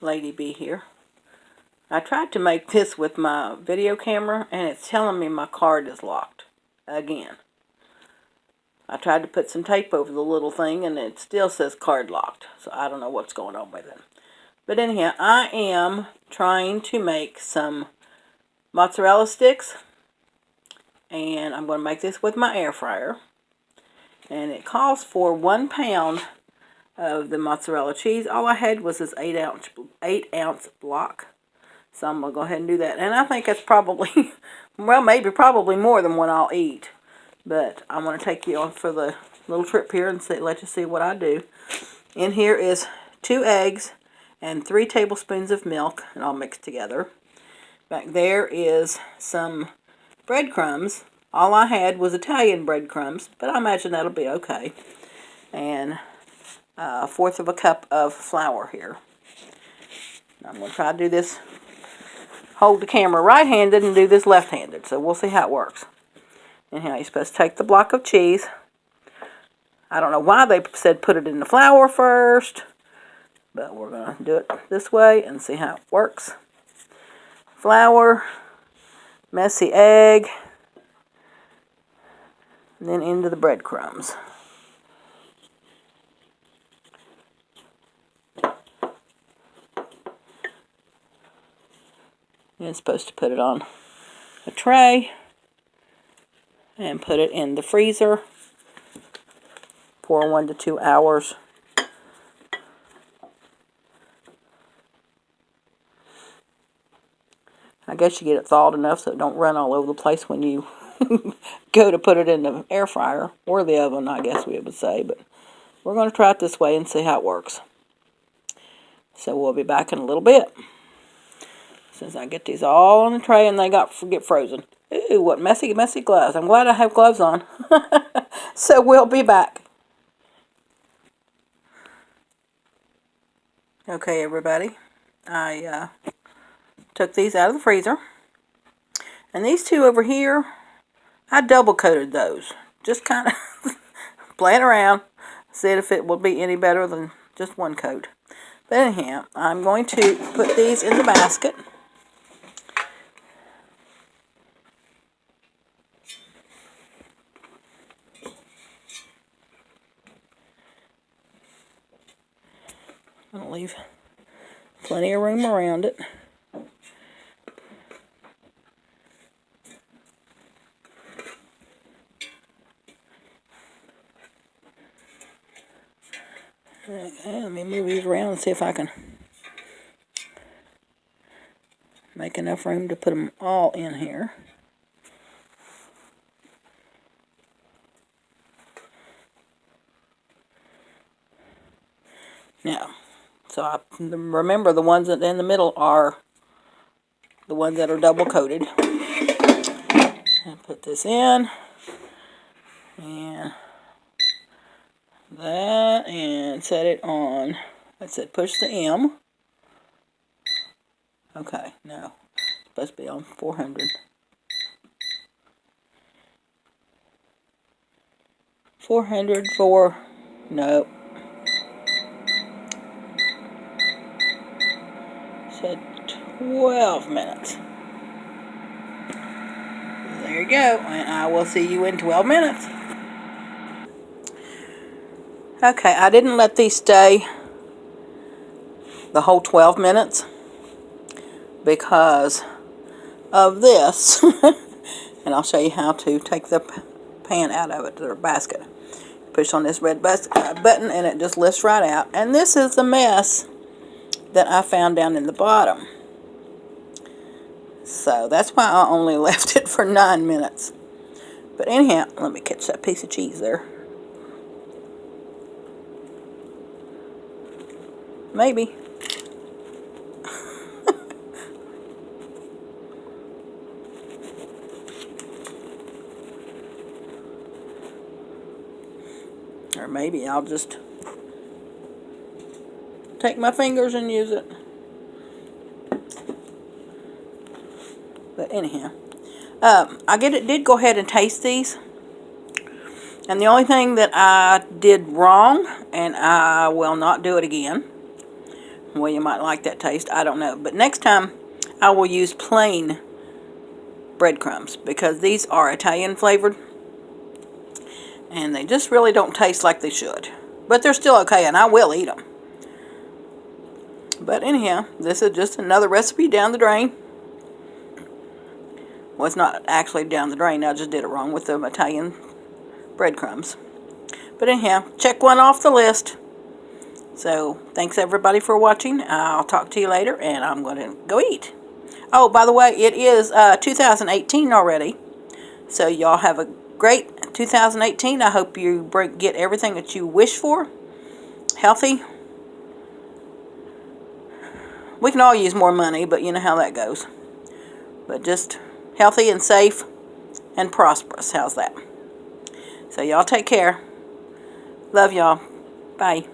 Lady B here. I tried to make this with my video camera and it's telling me my card is locked again. I tried to put some tape over the little thing and it still says card locked. So I don't know what's going on with it. But anyhow, I am trying to make some mozzarella sticks. And I'm going to make this with my air fryer. And it calls for 1 pound of the mozzarella cheese. All I had was this 8 ounce block. So I'm going to go ahead and do that. And I think it's probably, well, probably more than what I'll eat. But I'm going to take you on for the little trip here and let you see what I do. In here is 2 eggs and 3 tablespoons of milk, and all mixed together. Back there is some breadcrumbs. All I had was Italian breadcrumbs, but I imagine that'll be okay. And 1/4 of a cup of flour here. I'm going to try to do this, hold the camera right-handed and do this left-handed, so we'll see how it works. Anyhow, you're supposed to take the block of cheese. I don't know why they said put it in the flour first, but we're going to do it this way and see how it works. Flour, messy egg, and then into the breadcrumbs. You're supposed to put it on a tray and put it in the freezer for 1 to 2 hours. I guess you get it thawed enough so it don't run all over the place when you go to put it in the air fryer or the oven, I guess we would say. But we're going to try it this way and see how it works. So we'll be back in a little bit. Since I get these all on the tray and they get frozen. Ooh, what messy gloves. I'm glad I have gloves on. So we'll be back. Okay, everybody. I took these out of the freezer. And these 2 over here, I double coated those. Just kind of playing around. See if it will be any better than just 1 coat. But anyhow, I'm going to put these in the basket. I'm going to leave plenty of room around it. Okay, let me move these around and see if I can make enough room to put them all in here. Now, so I remember the ones that in the middle are the ones that are double coated. And put this in, and that, and set it on. Let's say push the M. Okay, no, it's supposed to be on 400. 400 for, nope. Said 12 minutes. There you go, and I will see you in 12 minutes. Okay, I didn't let these stay the whole 12 minutes because of this. And I'll show you how to take the pan out of it, the basket. Push on this red button and it just lifts right out. And this is the mess that I found down in the bottom. So that's why I only left it for 9 minutes. But anyhow, let me catch that piece of cheese there. Maybe. Or maybe I'll just take my fingers and use it. But anyhow, did go ahead and taste these. And the only thing that I did wrong, and I will not do it again, Well, you might like that taste. I don't know. But next time, I will use plain breadcrumbs because these are Italian flavored. And they just really don't taste like they should. But they're still okay, and I will eat them. But anyhow, this is just another recipe down the drain. Well, it's not actually down the drain. I just did it wrong with the Italian breadcrumbs. But anyhow, check one off the list. So, thanks everybody for watching. I'll talk to you later, and I'm going to go eat. Oh, by the way, it is 2018 already. So, y'all have a great 2018. I hope you get everything that you wish for. Healthy. We can all use more money, but you know how that goes. But just healthy and safe and prosperous. How's that? So, y'all take care. Love y'all. Bye.